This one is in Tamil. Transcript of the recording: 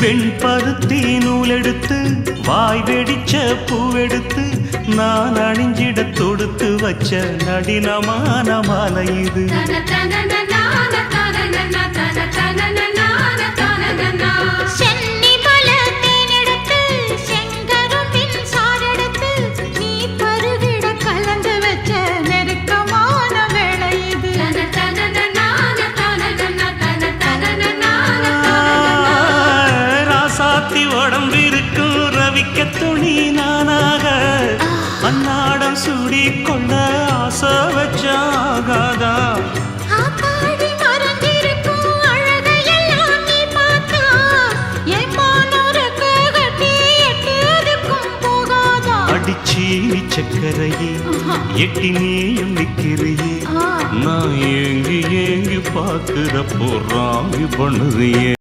வெண்பருத்தி நூலெடுத்து வாய் வெடிச்ச பூவெடுத்து நான் அணிஞ்சிட தொடுத்து வச்ச நடினமான மாலை இது. உடம்பிருக்கும் ரவிக்க துணி நானாக அன்னாடம் சூடி கொண்ட ஆசை வச்சாகாதா. அடிச்சி சக்கரையே எட்டி நீயும் நிக்கிறியே நான் ஏங்கி ஏங்கி பார்க்கிறப்போ ராங்கி பண்ணுறியே.